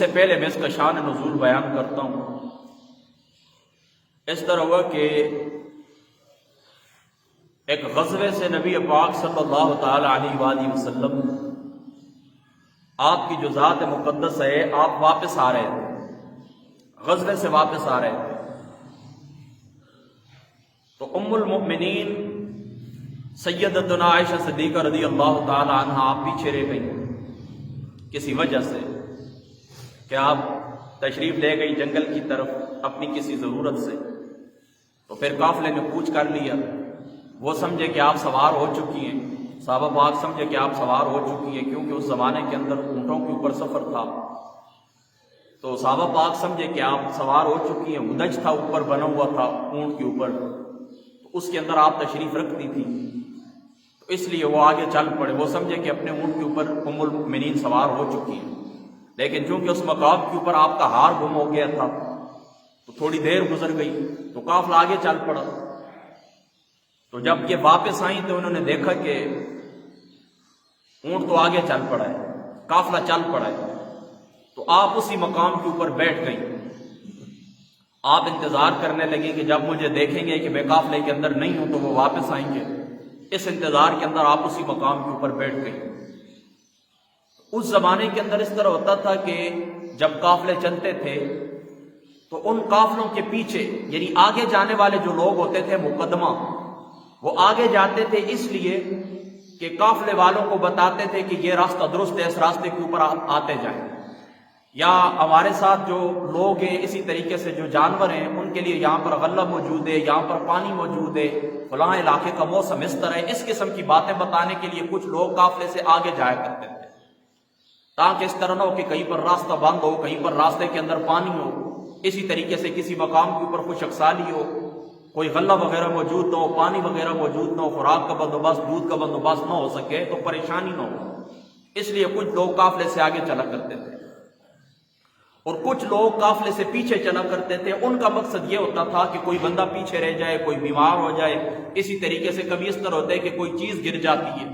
سے پہلے میں اس کا شان نزول بیان کرتا ہوں۔ اس طرح ہوا کہ ایک غزوے سے نبی پاک صلی اللہ تعالی علیہ وآلہ وسلم آپ کی جو ذات مقدس ہے آپ واپس آ رہے تھے، غزوے سے واپس آ رہے تھے، تو ام المؤمنین سیدتنا عائشہ صدیقہ رضی اللہ تعالی عنہا آپ پیچھے رہ گئی کسی وجہ سے کہ آپ تشریف لے گئی جنگل کی طرف اپنی کسی ضرورت سے، تو پھر قافلے نے کوچ کر لیا، وہ سمجھے کہ آپ سوار ہو چکی ہیں، صحابہ پاک سمجھے کہ آپ سوار ہو چکی ہیں، کیونکہ اس زمانے کے اندر اونٹوں کے اوپر سفر تھا، تو صحابہ پاک سمجھے کہ آپ سوار ہو چکی ہیں، ہدج تھا اوپر بنا ہوا تھا اونٹ کے اوپر، تو اس کے اندر آپ تشریف رکھتی تھی، تو اس لیے وہ آگے چل پڑے، وہ سمجھے کہ اپنے اونٹ کے اوپر ام المؤمنین سوار ہو چکی ہیں، لیکن چونکہ اس مقام کے اوپر آپ کا ہار گم ہو گیا تھا تو تھوڑی دیر گزر گئی تو قافلہ آگے چل پڑا، تو جب یہ واپس آئیں تو انہوں نے دیکھا کہ اونٹ تو آگے چل پڑا ہے، قافلہ چل پڑا ہے، تو آپ اسی مقام کے اوپر بیٹھ گئی، آپ انتظار کرنے لگیں کہ جب مجھے دیکھیں گے کہ میں قافلے کے اندر نہیں ہوں تو وہ واپس آئیں گے، اس انتظار کے اندر آپ اسی مقام کے اوپر بیٹھ گئی۔ اس زمانے کے اندر اس طرح ہوتا تھا کہ جب قافلے چلتے تھے تو ان قافلوں کے پیچھے یعنی آگے جانے والے جو لوگ ہوتے تھے مقدمہ، وہ آگے جاتے تھے اس لیے کہ قافلے والوں کو بتاتے تھے کہ یہ راستہ درست ہے، اس راستے کے اوپر آتے جائیں، یا ہمارے ساتھ جو لوگ ہیں اسی طریقے سے جو جانور ہیں ان کے لیے یہاں پر غلہ موجود ہے، یہاں پر پانی موجود ہے، فلاں علاقے کا موسم اس طرح ہے، اس قسم کی باتیں بتانے کے لیے کچھ لوگ قافلے سے آگے جایا کرتے تھے، تاکہ اس طرح نہ ہو کہ کہیں پر راستہ بند ہو، کہیں پر راستے کے اندر پانی ہو، اسی طریقے سے کسی مقام کے اوپر خشک سالی ہو، کوئی غلہ وغیرہ موجود نہ ہو، پانی وغیرہ موجود نہ ہو، خوراک کا بندوبست، دودھ کا بندوبست نہ ہو سکے تو پریشانی نہ ہو، اس لیے کچھ لوگ قافلے سے آگے چلا کرتے تھے اور کچھ لوگ قافلے سے پیچھے چلا کرتے تھے۔ ان کا مقصد یہ ہوتا تھا کہ کوئی بندہ پیچھے رہ جائے، کوئی بیمار ہو جائے، اسی طریقے سے کبھی اس طرح ہوتا ہے کہ کوئی چیز گر جاتی ہے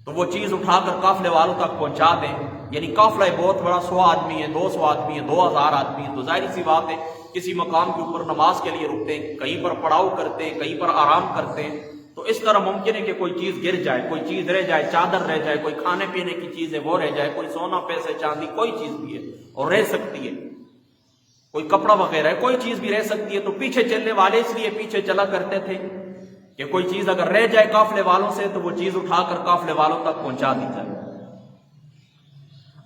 تو وہ چیز اٹھا کر قافلے والوں تک پہنچا دیں، یعنی قافلہ بہت بڑا، 100 آدمی ہے، 200 آدمی ہے، 2000 آدمی ہے، تو ظاہر سی بات ہے کسی مقام کے اوپر نماز کے لیے رکتے ہیں، کہیں پر پڑاؤ کرتے ہیں، کہیں پر آرام کرتے ہیں، تو اس طرح ممکن ہے کہ کوئی چیز گر جائے، کوئی چیز رہ جائے، چادر رہ جائے، کوئی کھانے پینے کی چیز ہے وہ رہ جائے، کوئی سونا پیسے چاندی کوئی چیز بھی ہے اور رہ سکتی ہے، کوئی کپڑا وغیرہ ہے، کوئی چیز بھی رہ سکتی ہے، تو پیچھے چلنے والے اس لیے پیچھے چلا کرتے تھے کہ کوئی چیز اگر رہ جائے قافلے والوں سے تو وہ چیز اٹھا کر قافلے والوں تک پہنچا دی جائے۔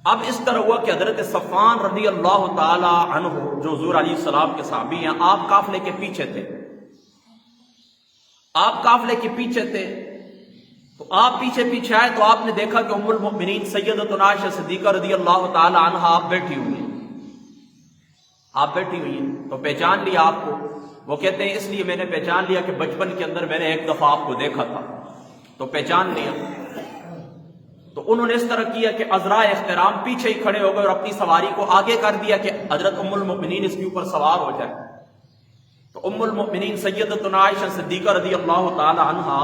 اب اس طرح ہوا کہ حضرت صفوان رضی اللہ تعالی عنہ جو حضور علیہ السلام کے صحابی ہیں، آپ قافلے کے پیچھے تھے، آپ قافلے کے پیچھے تھے، تو آپ پیچھے پیچھے آئے تو آپ نے دیکھا کہ ام المؤمنین سیدتنا عائشہ صدیقہ رضی اللہ تعالی عنہا آپ بیٹھی ہوئی ہیں، آپ بیٹھی ہوئی ہیں، تو پہچان لیا آپ کو، وہ کہتے ہیں اس لیے میں نے پہچان لیا کہ بچپن کے اندر میں نے ایک دفعہ آپ کو دیکھا تھا تو پہچان لیا۔ تو انہوں نے اس طرح کیا کہ عذرا احترام پیچھے ہی کھڑے ہو گئے اور اپنی سواری کو آگے کر دیا کہ حضرت ام المؤمنین اس کے اوپر سوار ہو جائے، تو ام المؤمنین سیدتنا عائشہ صدیقہ رضی اللہ تعالی عنہا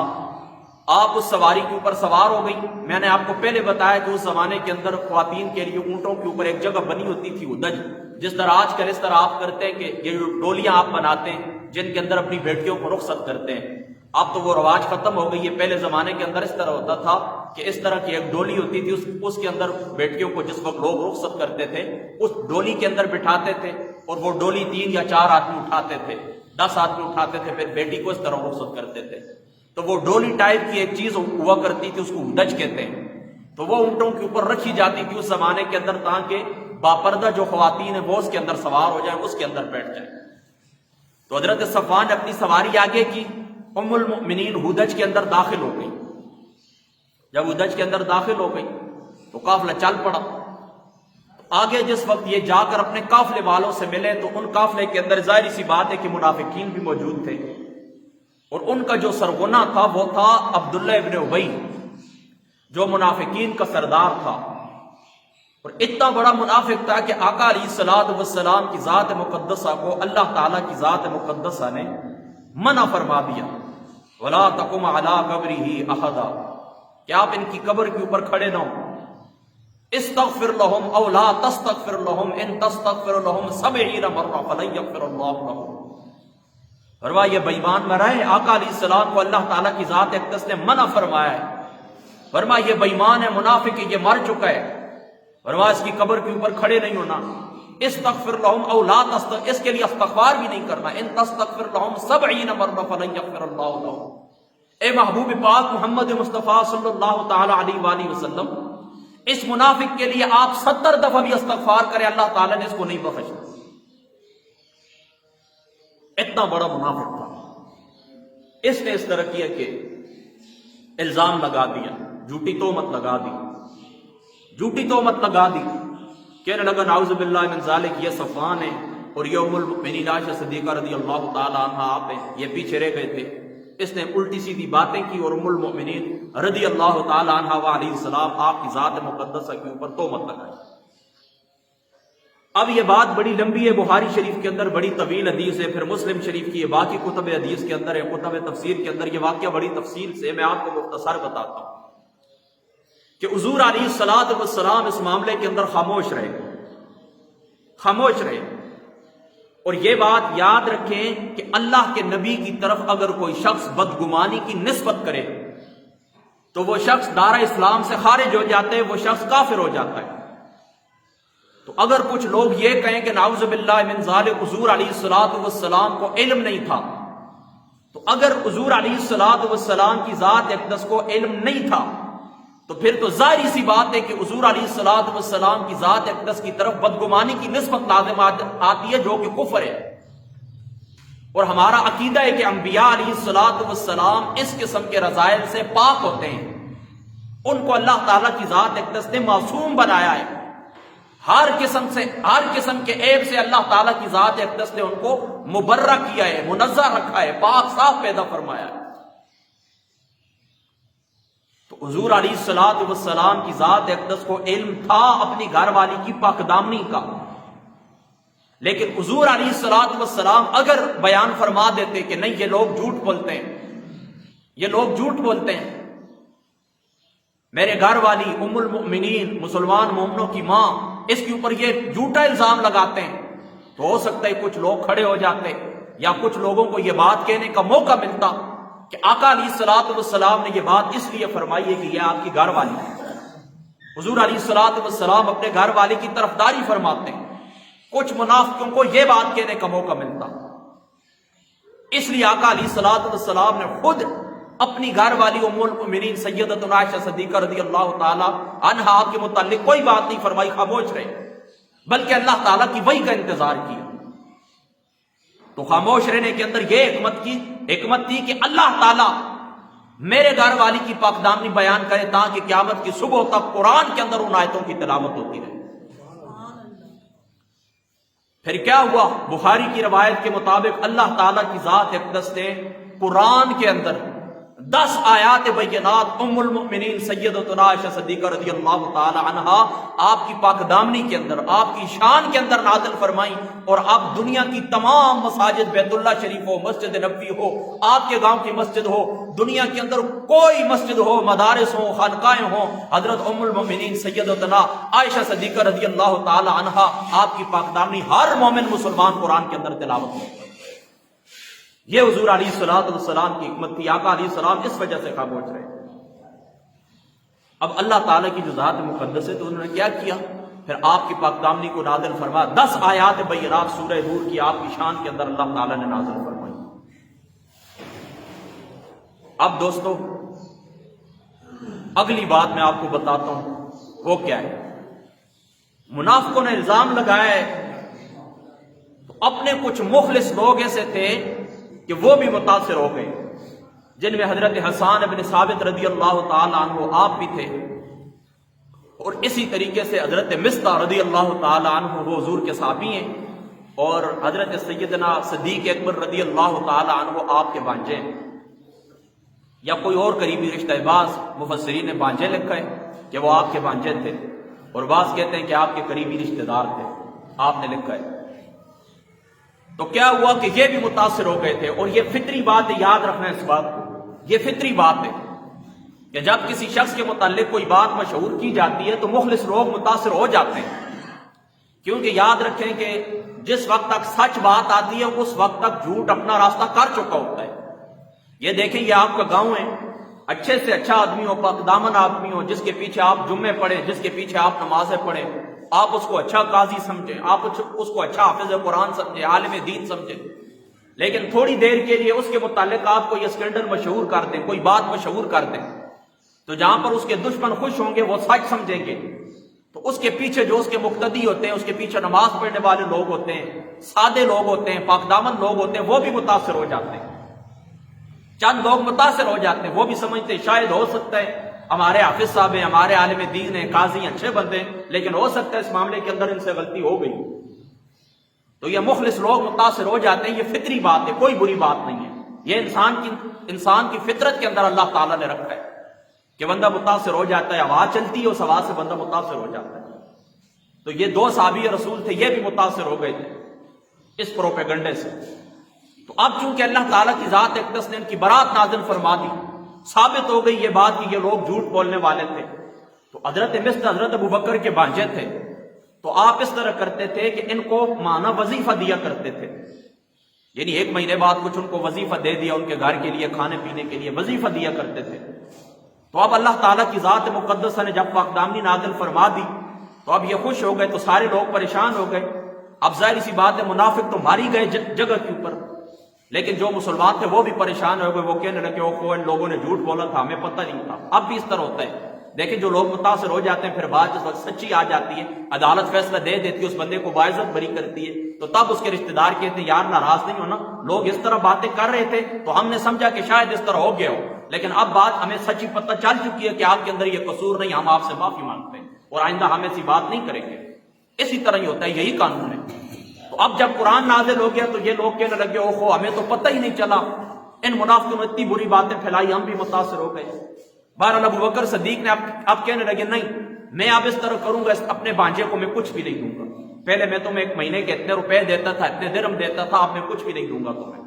آپ اس سواری کے اوپر سوار ہو گئی۔ میں نے آپ کو پہلے بتایا کہ اس زمانے کے اندر خواتین کے لیے اونٹوں کے اوپر ایک جگہ بنی ہوتی تھی ہدج، جس طرح آج کل اس طرح آپ کرتے ہیں کہ یہ جو ڈولیاں آپ بناتے ہیں جن کے اندر اپنی بیٹیوں کو رخصت کرتے ہیں، اب تو وہ رواج ختم ہو گئی ہے، پہلے زمانے کے اندر اس طرح ہوتا تھا کہ اس طرح کی ایک ڈولی ہوتی تھی، اس کے اندر بیٹیوں کو جس وقت لوگ رخصت کرتے تھے اس ڈولی کے اندر بٹھاتے تھے اور وہ ڈولی 3 یا 4 آدمی اٹھاتے تھے، 10 آدمی اٹھاتے تھے، پھر بیٹی کو اس طرح رخصت کرتے تھے، تو وہ ڈولی ٹائپ کی ایک چیز ہوا کرتی تھی، اس کو ہدج کہتے ہیں، تو وہ اونٹوں کے اوپر رکھی جاتی تھی اس زمانے کے اندر تاکہ باپردہ جو خواتین ہیں وہ اس کے اندر سوار ہو جائیں، اس کے اندر بیٹھ جائیں۔ تو حضرت صفوان نے اپنی سواری آگے کی، ام المؤمنین ہدج کے اندر داخل ہو گئی، جب ہدج کے اندر داخل ہو گئی تو قافلہ چل پڑا، آگے جس وقت یہ جا کر اپنے قافلے والوں سے ملے تو ان قافلے کے اندر ظاہر سی بات ہے کہ منافقین بھی موجود تھے، اور ان کا جو سرغنہ تھا وہ تھا عبداللہ ابن ابی جو منافقین کا سردار تھا، اور اتنا بڑا منافق تھا کہ آقا علیہ الصلوۃ والسلام کی ذات مقدسہ کو اللہ تعالیٰ کی ذات مقدسہ نے منع فرما دیا، وَلَا تَقُمْ عَلَىٰ قَبْرِهِ أَحَدًا، کہ آپ ان کی قبر کے اوپر کھڑے نہ ہوں، استغفر لهم او لا تستغفر لهم ان تستغفر لهم 70 مرہ فلن یغفر اللہ لهم. فرمایا یہ بے ایمان مرا ہے، آقا علیہ السلام کو اللہ تعالیٰ کی ذات اقدس نے منع فرمایا ہے. فرمایا یہ بے ایمان ہے، منافق ہے، یہ مر چکا ہے. فرمایا اس کی قبر کے اوپر کھڑے نہیں ہونا. استغفر لهم او لا تستغفر، اس کے لیے استغفار بھی نہیں کرنا. ان تستغفر لهم 70 مرہ فلن یغفر اللہ لهم. اے محبوب پاک محمد مصطفیٰ صلی اللہ تعالی علیہ وآلہ وسلم، اس منافق کے لیے آپ 70 دفعہ بھی استغفار کریں، اللہ تعالیٰ نے اس کو نہیں بخشنا. اتنا بڑا منافق تھا. اس نے اس طرح کیا کہ الزام لگا دیا، جھوٹی تہمت لگا دی، جھوٹی تہمت لگا دی. کہنے لگا نعوذ باللہ من ذالک، یہ صفوان ہے اور یہ ام المؤمنین عائشہ صدیقہ رضی اللہ تعالی عنہا آپ ہیں، یہ پیچھے رہ گئے تھے. اس نے الٹی سیدھی باتیں کی اور ام المؤمنین رضی اللہ تعالی عنہا علیہ السلام آپ کی ذات مقدسہ کے اوپر تہمت لگائی. اب یہ بات بڑی لمبی ہے، بخاری شریف کے اندر بڑی طویل حدیث ہے، پھر مسلم شریف کی ہے، باقی کتب حدیث کے اندر ہے، کتب تفسیر کے اندر یہ واقعہ بڑی تفصیل سے میں آپ کو مختصر بتاتا ہوں کہ حضور علیہ الصلوۃ والسلام اس معاملے کے اندر خاموش رہے، خاموش رہے. اور یہ بات یاد رکھیں کہ اللہ کے نبی کی طرف اگر کوئی شخص بدگمانی کی نسبت کرے تو وہ شخص دارہ اسلام سے خارج ہو جاتا ہے، وہ شخص کافر ہو جاتا ہے. تو اگر کچھ لوگ یہ کہیں کہ نعوذ باللہ من ذالک حضور علیہ الصلوۃ والسلام کو علم نہیں تھا، تو اگر حضور علیہ الصلوۃ والسلام کی ذات اقدس کو علم نہیں تھا تو پھر تو ظاہری سی بات ہے کہ حضور علیہ الصلوۃ والسلام کی ذات اقدس کی طرف بدگمانی کی نسبت لازم آتی ہے، جو کہ کفر ہے. اور ہمارا عقیدہ ہے کہ انبیاء علیہ الصلوۃ والسلام اس قسم کے رذائل سے پاک ہوتے ہیں. ان کو اللہ تعالیٰ کی ذات اقدس نے معصوم بنایا ہے. ہر قسم کے عیب سے اللہ تعالیٰ کی ذات اقدس نے ان کو مبرہ کیا ہے، منزہ رکھا ہے، پاک صاف پیدا فرمایا ہے. تو حضور علیہ الصلوۃ والسلام کی ذات اقدس کو علم تھا اپنی گھر والی کی پاک دامنی کا، لیکن حضور علیہ الصلوۃ والسلام اگر بیان فرما دیتے کہ نہیں یہ لوگ جھوٹ بولتے ہیں، یہ لوگ جھوٹ بولتے ہیں، میرے گھر والی ام المؤمنین مسلمان مومنوں کی ماں اس کے اوپر یہ جھوٹا الزام لگاتے ہیں، تو ہو سکتا ہے کچھ لوگ کھڑے ہو جاتے یا کچھ لوگوں کو یہ بات کہنے کا موقع ملتا کہ آقا علیہ الصلوۃ والسلام نے یہ بات اس لیے فرمائی ہے کہ یہ آپ کی گھر والی ہے. حضور علیہ الصلوۃ والسلام اپنے گھر والی کی طرفداری فرماتے ہیں، کچھ منافقوں کو یہ بات کہنے کا موقع ملتا. اس لیے آقا علیہ الصلوۃ والسلام نے خود اپنی گھر والی ام المؤمنین سیدتنا عائشہ صدیقہ رضی اللہ تعالی عنہا کے متعلق کوئی بات نہیں فرمائی، خاموش رہے، بلکہ اللہ تعالیٰ کی وحی کا انتظار کیا. تو خاموش رہنے کے اندر یہ حکمت تھی کہ اللہ تعالیٰ میرے گھر والی کی پاک دامنی بیان کرے تاکہ قیامت کی صبح تک قرآن کے اندر ان آیتوں کی تلاوت ہوتی رہے. پھر کیا ہوا؟ بخاری کی روایت کے مطابق اللہ تعالیٰ کی ذات اقدس نے قرآن کے اندر 10 آیات بینات ام المؤمنین سیدتنا عائشہ صدیقہ رضی اللہ تعالی عنہا آپ کی پاک دامنی کے اندر، آپ کی شان کے اندر نازل فرمائیں. اور آپ دنیا کی تمام مساجد، بیت اللہ شریف ہو، مسجد نبوی ہو، آپ کے گاؤں کی مسجد ہو، دنیا کے اندر کوئی مسجد ہو، مدارس ہو، خانقاہیں ہوں، حضرت ام المؤمنین سیدتنا عائشہ صدیقہ رضی اللہ تعالی عنہا آپ کی پاک دامنی ہر مومن مسلمان قرآن کے اندر تلاوت ہو. یہ حضور علیہ الصلوۃ والسلام کی حکمت تھی. آقا علیہ السلام اس وجہ سے خاموش رہے. اب اللہ تعالیٰ کی جو ذات مقدس ہے تو انہوں نے کیا کیا؟ پھر آپ کی پاک دامنی کو نازل فرما 10 آیات بینات سورہ نور کی آپ کی شان کے اندر اللہ تعالیٰ نے نازل فرمائی. اب دوستو اگلی بات میں آپ کو بتاتا ہوں وہ کیا ہے. منافقوں نے الزام لگایا ہے تو اپنے کچھ مخلص لوگ ایسے تھے کہ وہ بھی متاثر ہو گئے، جن میں حضرت حسان بن ثابت رضی اللہ تعالی عنہ آپ بھی تھے، اور اسی طریقے سے حضرت مصطح رضی اللہ تعالی عنہ وہ حضور کے صحابی ہیں، اور حضرت سیدنا صدیق اکبر رضی اللہ تعالی عنہ آپ کے بھانجے ہیں، یا کوئی اور قریبی رشتہ. بعض مفسرین نے بھانجے لکھا ہے کہ وہ آپ کے بھانجے تھے، اور بعض کہتے ہیں کہ آپ کے قریبی رشتہ دار تھے، آپ نے لکھا ہے. تو کیا ہوا کہ یہ بھی متاثر ہو گئے تھے. اور یہ فطری بات ہے، یاد رکھنا اس بات کو، یہ فطری بات ہے کہ جب کسی شخص کے متعلق کوئی بات مشہور کی جاتی ہے تو مخلص لوگ متاثر ہو جاتے ہیں، کیونکہ یاد رکھیں کہ جس وقت تک سچ بات آتی ہے اس وقت تک جھوٹ اپنا راستہ کر چکا ہوتا ہے۔ یہ دیکھیں، یہ آپ کا گاؤں ہے، اچھے سے اچھا آدمی ہو، پاک دامن آدمی ہو، جس کے پیچھے آپ جمعے پڑھیں، جس کے پیچھے آپ نمازیں پڑھیں، آپ اس کو اچھا قاضی سمجھیں، آپ اس کو اچھا حافظ قرآن سمجھیں، عالم دین سمجھیں، لیکن تھوڑی دیر کے لیے اس کے متعلق آپ کو یہ اسکینڈل مشہور کر دیں، کوئی بات مشہور کر دیں، تو جہاں پر اس کے دشمن خوش ہوں گے وہ سچ سمجھیں گے، تو اس کے پیچھے جو اس کے مقتدی ہوتے ہیں، اس کے پیچھے نماز پڑھنے والے لوگ ہوتے ہیں، سادے لوگ ہوتے ہیں، پاک دامن لوگ ہوتے ہیں، وہ بھی متاثر ہو جاتے ہیں۔ چند لوگ متاثر ہو جاتے ہیں، وہ بھی سمجھتے ہیں شاید ہو سکتا ہے ہمارے حافظ صاحب ہیں، ہمارے عالم دین ہیں، قاضی ہیں، اچھے بندے ہیں، لیکن ہو سکتا ہے اس معاملے کے اندر ان سے غلطی ہو گئی، تو یہ مخلص لوگ متاثر ہو جاتے ہیں۔ یہ فطری بات ہے، کوئی بری بات نہیں ہے، یہ انسان کی فطرت کے اندر اللہ تعالیٰ نے رکھا ہے کہ بندہ متاثر ہو جاتا ہے، ہوا چلتی ہے اس ہوا سے بندہ متاثر ہو جاتا ہے۔ تو یہ دو صحابی رسول تھے، یہ بھی متاثر ہو گئے تھے اس پروپیگنڈے سے۔ تو اب چونکہ اللہ تعالیٰ کی ذات اقدس نے ان کی برات نازل فرما دی، ثابت ہو گئی یہ بات کہ یہ لوگ جھوٹ بولنے والے تھے، تو حضرت مصر حضرت ابوبکر کے بھانجے تھے، تو آپ اس طرح کرتے تھے کہ ان کو مانا وظیفہ دیا کرتے تھے، یعنی 1 مہینے بعد کچھ ان کو وظیفہ دے دیا، ان کے گھر کے لیے کھانے پینے کے لیے وظیفہ دیا کرتے تھے۔ تو اب اللہ تعالیٰ کی ذات مقدسہ نے جب پاک دامنی نازل فرما دی تو اب یہ خوش ہو گئے، تو سارے لوگ پریشان ہو گئے۔ اب ظاہر سی بات ہے، منافق تو ماری گئے جگہ کے اوپر، لیکن جو مسلمان تھے وہ بھی پریشان ہو گئے، وہ کہنے لگے ان لوگوں نے جھوٹ بولا تھا، ہمیں پتہ نہیں تھا۔ اب بھی اس طرح ہوتا ہے، دیکھیں جو لوگ متاثر ہو جاتے ہیں، پھر بات جس وقت سچی آ جاتی ہے، عدالت فیصلہ دے دیتی ہے، اس بندے کو باعزت بری کرتی ہے، تو تب اس کے رشتہ دار کہتے ہیں یار ناراض نہیں ہونا، لوگ اس طرح باتیں کر رہے تھے تو ہم نے سمجھا کہ شاید اس طرح ہو گیا ہو، لیکن اب بات ہمیں سچی پتہ چل چکی ہے کہ آپ کے اندر یہ قصور نہیں، ہم آپ سے معافی مانگتے ہیں اور آئندہ ہم ایسی بات نہیں کریں گے۔ اسی طرح ہی ہوتا ہے، یہی قانون ہے۔ تو اب جب قرآن نازل ہو گیا تو یہ لوگ کہنے لگے اوہو ہمیں تو پتہ ہی نہیں چلا، ان منافقوں نے اتنی بری باتیں پھیلائی، ہم بھی متاثر ہو گئے۔ بہرحال ابوبکر صدیق نے اب کہنے لگے نہیں، میں اب اس طرح کروں گا، اپنے بھانجے کو میں کچھ بھی نہیں دوں گا، پہلے میں تمہیں 1 مہینے کے اتنے روپے دیتا تھا، اتنے درہم دیتا تھا، اب میں کچھ بھی نہیں دوں گا تمہیں۔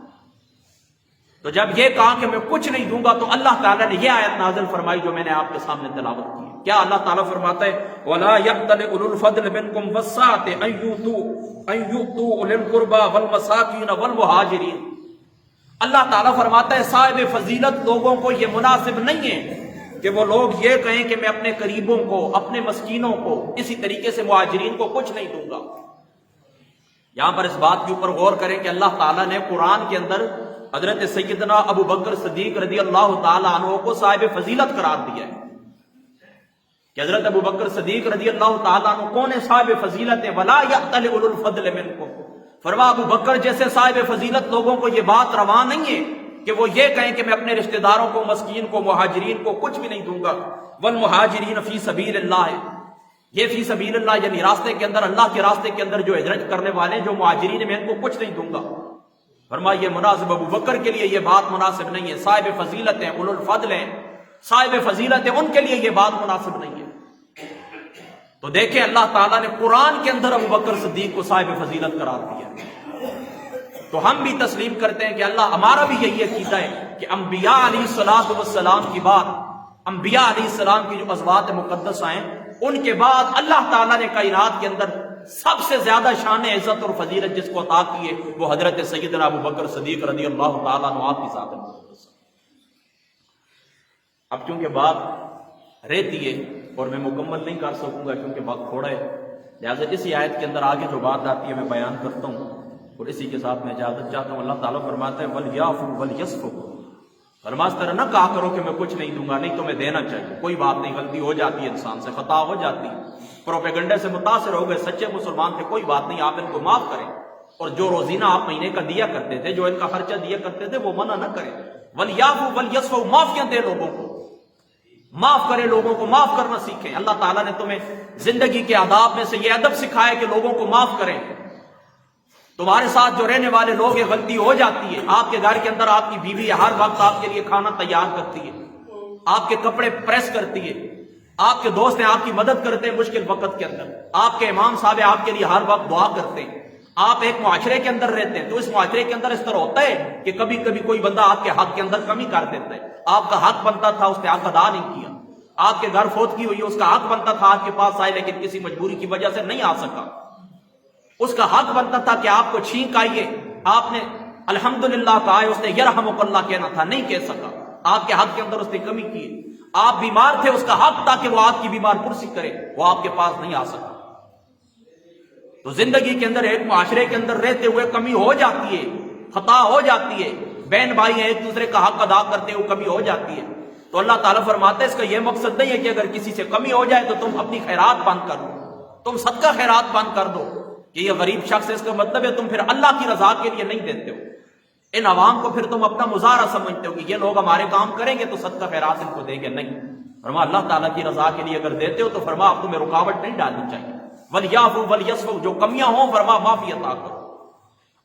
تو جب یہ کہا کہ میں کچھ نہیں دوں گا تو اللہ تعالیٰ نے یہ آیت نازل فرمائی جو میں نے آپ کے سامنے تلاوت کی ہے۔ کیا اللہ تعالیٰ فرماتا ہے وَلَا يَأْتَلِ أُولُو الْفَضْلِ مِنْكُمْ وَالسَّعَةِ أَن يُؤْتُوا أُولِي الْقُرْبَى وَالْمَسَاكِينَ وَالْمُهَاجِرِينَ۔ اللہ تعالیٰ فرماتا ہے صاحب فضیلت لوگوں کو یہ مناسب نہیں ہے کہ وہ لوگ یہ کہیں کہ میں اپنے قریبوں کو، اپنے مسکینوں کو، اسی طریقے سے مہاجرین کو کچھ نہیں دوں گا۔ یہاں پر اس بات کے اوپر غور کریں کہ اللہ تعالیٰ نے قرآن کے اندر حضرت سیدنا ابو بکر صدیق رضی اللہ تعالیٰ عنہ کو صاحب فضیلت قرار دیا ہے کہ حضرت ابو بکر صدیق رضی اللہ تعالیٰ عنہ کون ہے؟ صاحب فضیلت ہے۔ وَلَا يَأْتَلِ أُولُو الْفَضْلِ مِنْكُمْ، فرما ابو بکر جیسے صاحب فضیلت لوگوں کو یہ بات روا نہیں ہے کہ وہ یہ کہیں کہ میں اپنے رشتہ داروں کو، مسکین کو، مہاجرین کو کچھ بھی نہیں دوں گا۔ والمہاجرین فی سبیل اللہ، یہ فی سبیل اللہ یعنی راستے کے اندر، اللہ کے راستے کے اندر جو ہجرت کرنے والے جو مہاجرین، میں ان کو کچھ نہیں دوں گا۔ فرمایا یہ مناسب ابو بکر کے لیے یہ بات مناسب نہیں ہے، صاحب فضیلت ہیں، اولو الفضل ہیں، صاحب فضیلت ہیں، ان کے لیے یہ بات مناسب نہیں ہے۔ تو دیکھیں اللہ تعالیٰ نے قرآن کے اندر ابو بکر صدیق کو صاحب فضیلت قرار دیا۔ تو ہم بھی تسلیم کرتے ہیں کہ اللہ، ہمارا بھی یہی عقیدہ ہے کہ انبیاء علیہ السلام کی بات، انبیاء علیہ السلام کی جو ازواج مقدسہ ہیں، ان کے بعد اللہ تعالیٰ نے کائنات کے اندر سب سے زیادہ شان عزت اور فضیلت جس کو عطا کی ہے وہ حضرت سیدنا ابو بکر صدیق رضی اللہ تعالیٰ عنہ کی ذات مقدس۔ اب چونکہ بات رہتی ہے اور میں مکمل نہیں کر سکوں گا کیونکہ وقت تھوڑا ہے، لہٰذا اسی آیت کے اندر آگے جو بات آتی ہے میں بیان کرتا ہوں اور اسی کے ساتھ میں اجازت چاہتا ہوں۔ اللہ تعالیٰ فرماتا ہے وَلْيَعْفُوا وَلْيَصْفَحُوا، فرما اس طرح نہ کہا کرو کہ میں کچھ نہیں دوں گا، نہیں تمہیں دینا چاہیے، کوئی بات نہیں، غلطی ہو جاتی ہے، انسان سے خطا ہو جاتی ہے، پروپیگنڈے سے متاثر ہو گئے، سچے مسلمان تھے، کوئی بات نہیں، آپ ان کو معاف کریں، اور جو روزینہ آپ مہینے کا دیا کرتے تھے، جو ان کا خرچہ دیا کرتے تھے، وہ منع نہ کریں۔ وَلْيَعْفُوا وَلْيَصْفَحُوا، معافیاں دے لوگوں کو، معاف کرے لوگوں کو، معاف کرنا سیکھیں۔ اللہ تعالیٰ نے تمہیں زندگی کے آداب میں سے یہ ادب سکھایا کہ لوگوں کو معاف کریں۔ تمہارے ساتھ جو رہنے والے لوگ، یہ غلطی ہو جاتی ہے، آپ کے گھر کے اندر آپ کی بیوی ہر وقت آپ کے لیے کھانا تیار کرتی ہے، آپ کے کپڑے پریس کرتی ہے، آپ کے دوست ہیں آپ کی مدد کرتے ہیں مشکل وقت کے اندر، آپ کے امام صاحب آپ کے لیے ہر وقت دعا کرتے ہیں، آپ ایک معاشرے کے اندر رہتے ہیں تو اس معاشرے کے اندر اس طرح ہوتا ہے کہ کبھی کبھی کوئی بندہ آپ کے حق کے اندر کمی کر دیتا ہے. آپ کا حق بنتا تھا، اس نے حق ادا نہیں کیا. آپ کے گھر فوت کی ہوئی ہے، اس کا حق بنتا تھا آپ کے پاس آئے لیکن کسی مجبوری کی وجہ سے نہیں آ سکا. اس کا حق بنتا تھا کہ آپ کو چھینک آئیے، آپ نے الحمدللہ کہا ہے، اس نے یرحمک اللہ کہنا تھا، نہیں کہہ سکا. آپ کے حق کے اندر اس نے کمی کی. آپ بیمار تھے، اس کا حق تھا کہ وہ آپ کی بیمار پرسی کرے، وہ آپ کے پاس نہیں آ سکا. تو زندگی کے اندر ایک معاشرے کے اندر رہتے ہوئے کمی ہو جاتی ہے، خطا ہو جاتی ہے. بہن بھائی ہیں، ایک دوسرے کا حق ادا کرتے ہوئے کمی ہو جاتی ہے. تو اللہ تعالیٰ فرماتا ہے اس کا یہ مقصد نہیں ہے کہ اگر کسی سے کمی ہو جائے تو تم اپنی خیرات بند کر دو، تم صدقہ خیرات بند کر دو کہ یہ غریب شخص ہے. اس کا مطلب ہے تم پھر اللہ کی رضا کے لیے نہیں دیتے ہو. ان عوام کو پھر تم اپنا مظاہرہ سمجھتے ہو کہ یہ لوگ ہمارے کام کریں گے تو صدقہ خیرات ان کو دیں گے. نہیں، فرما اللہ تعالیٰ کی رضا کے لیے اگر دیتے ہو تو فرما اب تمہیں رکاوٹ نہیں ڈالنی چاہیے. وَلْيَعْفُوا وَلْيَصْفَحُوا، جو کمیاں ہوں فرما معافی عطا کرو.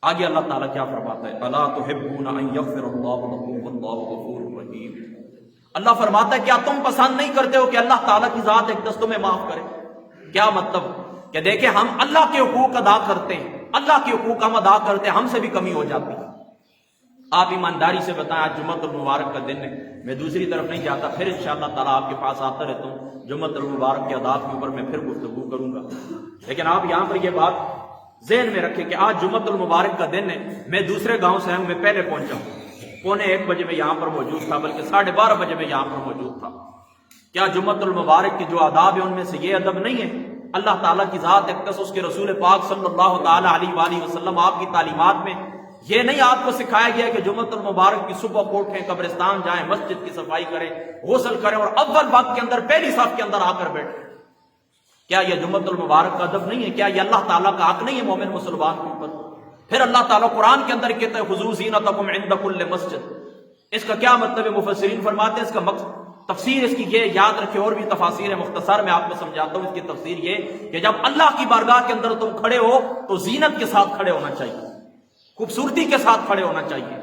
آگے اللہ تعالیٰ کیا فرماتا ہے؟ أَلَا تُحِبُّونَ أَن يَغْفِرَ اللَّهُ لَكُمْ وَاللَّهُ غَفُورٌ رَحِيمٌ. اللہ فرماتا ہے کیا تم پسند نہیں کرتے ہو کہ اللہ تعالیٰ کی ذات ایک دست تمہیں معاف کرے؟ کیا مطلب کہ دیکھیں ہم اللہ کے حقوق ادا کرتے ہیں، اللہ کے حقوق ہم ادا کرتے ہیں، ہم سے بھی کمی ہو جاتی ہے. آپ ایمانداری سے بتائیں، آج جمعۃ المبارک کا دن ہے، میں دوسری طرف نہیں جاتا، پھر انشاءاللہ تعالیٰ آپ کے پاس آتا رہتا ہوں. جمعۃ المبارک کے آداب کے اوپر میں پھر گفتگو کروں گا. لیکن آپ یہاں پر یہ بات ذہن میں رکھیں کہ آج جمعۃ المبارک کا دن ہے. میں دوسرے گاؤں سے ہوں، میں پہلے پہنچا ہوں، 1:45 بجے میں یہاں پر موجود تھا، بلکہ 12:30 بجے میں یہاں پر موجود تھا. کیا جمعۃ المبارک کے جو آداب ہیں ان میں سے یہ ادب نہیں ہے؟ اللہ تعالیٰ کی ذات اقدس، اس کے رسول پاک صلی اللہ تعالیٰ علیہ وآلہ وسلم آپ کی تعلیمات میں یہ نہیں آپ کو سکھایا گیا کہ جمعۃ المبارک کی صبح کو اٹھیں، قبرستان جائیں، مسجد کی صفائی کریں، غسل کریں اور اول وقت کے اندر پہلی صف کے اندر آ کر بیٹھیں؟ کیا یہ جمعۃ المبارک کا ادب نہیں ہے؟ کیا یہ اللہ تعالیٰ کا حق نہیں ہے مومن مسلمان کے اوپر؟ پھر اللہ تعالیٰ قرآن کے اندر کہتا ہے خذوا زینتکم عند کل مسجد. اس کا کیا مطلب ہے؟ مفسرین فرماتے ہیں اس کا مقصد، تفسیر اس کی یہ یاد رکھے، اور بھی تفاسیر ہے، مختصر میں آپ کو سمجھاتا ہوں. اس کی تفسیر یہ کہ جب اللہ کی بارگاہ کے اندر تم کھڑے ہو تو زینت کے ساتھ کھڑے ہونا چاہیے، خوبصورتی کے ساتھ کھڑے ہونا چاہیے.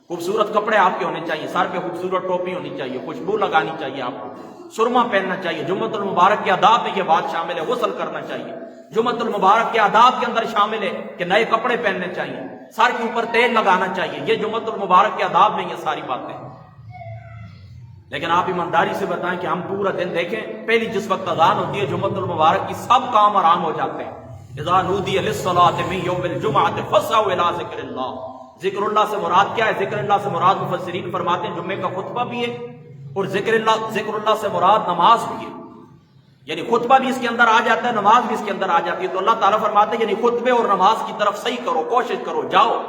خوبصورت کپڑے آپ کے ہونے چاہیے، سر پہ خوبصورت ٹوپی ہونی چاہیے، خوشبو لگانی چاہیے، آپ کو سرما پہننا چاہیے. جمعۃ المبارک کے آداب میں یہ بات شامل ہے، غسل کرنا چاہیے. جمعۃ المبارک کے آداب کے اندر شامل ہے کہ نئے کپڑے پہننے چاہیے، سر کے اوپر تیل لگانا چاہیے. یہ جمعۃ المبارک کے آداب میں یہ ساری باتیں. لیکن آپ ایمانداری سے بتائیں کہ ہم پورا دن دیکھیں، پہلی جس وقت اذان ہوتی ہے جمعۃ المبارک کی، سب کام آرام ہو جاتے ہیں. اذا نودی للصلاۃ من یوم الجمعۃ فاسعوا الی ذکر اللہ. ذکر اللہ سے مراد کیا ہے؟ ذکر اللہ سے مراد مفسرین فرماتے ہیں جمعے کا خطبہ بھی ہے، اور ذکر اللہ سے مراد نماز بھی ہے. یعنی خطبہ بھی اس کے اندر آ جاتا ہے، نماز بھی اس کے اندر آ جاتی ہے. تو اللہ تعالیٰ فرماتے ہیں یعنی خطبے اور نماز کی طرف صحیح کرو، کوشش کرو، جاؤ.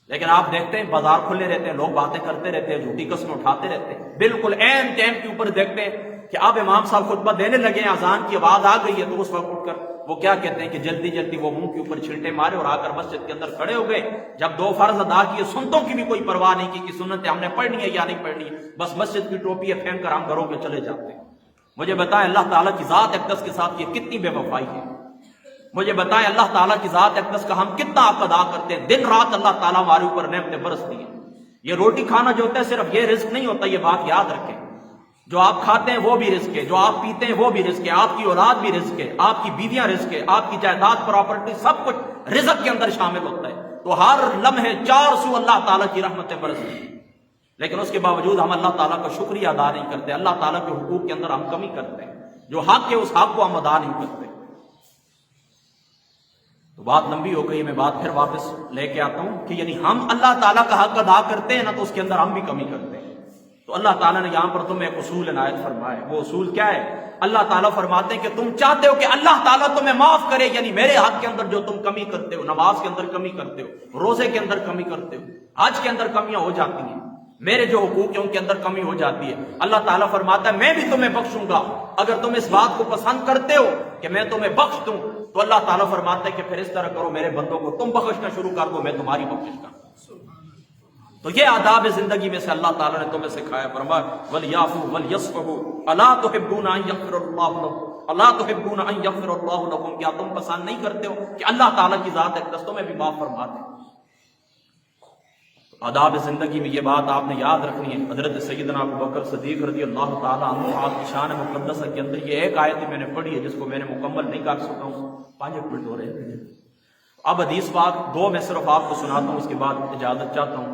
لیکن آپ دیکھتے ہیں بازار کھلے رہتے ہیں، لوگ باتیں کرتے رہتے ہیں، جھوٹی قسمیں اٹھاتے رہتے ہیں. بالکل عین ٹائم کے اوپر دیکھتے ہیں کہ اب امام صاحب خطبہ دینے لگے ہیں، اذان کی آواز آ گئی ہے، تو اس وقت اٹھ کر وہ کیا کہتے ہیں کہ جلدی جلدی وہ منہ کے اوپر چھینٹے مارے اور آ کر مسجد کے اندر کھڑے ہو گئے. جب 2 فرض ادا کیے، سنتوں کی بھی کوئی پرواہ نہیں کی کہ سنتیں ہم نے پڑھنی ہے یا نہیں پڑھنی ہے، بس مسجد کی ٹوپی پھینک کر ہم گھروں کے چلے جاتے ہیں. مجھے بتائیں اللہ تعالیٰ کی ذات اقدس کے ساتھ یہ کتنی بے وفائی ہے. مجھے بتائیں اللہ تعالیٰ کی ذات اقدس کا ہم کتنا حق ادا کرتے ہیں. دن رات اللہ تعالیٰ ہمارے اوپر نعمتیں برستی ہیں. یہ روٹی کھانا جو ہوتا ہے صرف یہ رزق نہیں ہوتا، یہ بات یاد رکھیں. جو آپ کھاتے ہیں وہ بھی رزق ہے، جو آپ پیتے ہیں وہ بھی رزق ہے، آپ کی اولاد بھی رزق ہے، آپ کی بیویاں رزق ہے، آپ کی جائیداد پراپرٹی سب کچھ رزق کے اندر شامل ہوتا ہے. تو ہر لمحے 400 اللہ تعالیٰ کی رحمتیں برستی ہیں. لیکن اس کے باوجود ہم اللہ تعالیٰ کا شکریہ ادا نہیں کرتے، اللہ تعالیٰ کے حقوق کے اندر ہم کمی کرتے ہیں. جو حق ہے اس حق کو ہم ادا نہیں کرتے. تو بات لمبی ہو گئی، میں بات پھر واپس لے کے آتا ہوں کہ یعنی ہم اللہ تعالیٰ کا حق ادا کرتے ہیں نا، تو اس کے اندر ہم بھی کمی کرتے ہیں. تو اللہ تعالیٰ نے یہاں پر تمہیں ایک اصول عنایت فرمایا ہے. وہ اصول کیا ہے؟ اللہ تعالیٰ فرماتے ہیں کہ تم چاہتے ہو کہ اللہ تعالیٰ تمہیں معاف کرے، یعنی میرے حق کے اندر جو تم کمی کرتے ہو، نماز کے اندر کمی کرتے ہو، روزے کے اندر کمی کرتے ہو، حج کے اندر کمیاں ہو جاتی ہیں، میرے جو حقوق ہیں ان کے اندر کمی ہو جاتی ہے. اللہ تعالیٰ فرماتا ہے میں بھی تمہیں بخشوں گا اگر تم اس بات کو پسند کرتے ہو کہ میں تمہیں بخش دوں. تو اللہ تعالیٰ فرماتا ہے کہ پھر اس طرح کرو میرے بندوں کو، تم بخشنا شروع کر دو، میں تمہاری بخشش کروں. تو یہ آداب زندگی میں سے اللہ تعالیٰ نے تمہیں سکھایا. فرمایا وَلْيَعْفُوا وَلْيَصْفَحُوا أَلَا تُحِبُّونَ أَن يَغْفِرَ اللَّهُ لَكُمْ أَلَا تُحِبُّونَ أَن يَغْفِرَ اللَّهُ لَكُمْ. کیا تم پسند نہیں کرتے ہو کہ اللہ تعالیٰ کی ذات اقدس تمہیں بھی معاف فرما دے؟ آداب زندگی میں یہ بات آپ نے یاد رکھنی ہے. حضرت سیدنا ابوبکر صدیق رضی اللہ تعالیٰ عنہ آپ کی شان مقدسہ کے اندر یہ ایک آیت میں نے پڑھی ہے جس کو میں نے مکمل نہیں کر سکا ہوں، 5 منٹ ہو رہے ہیں. اب حدیث پاک 2 میں صرف آپ کو سناتا ہوں، اس کے بعد اجازت چاہتا ہوں۔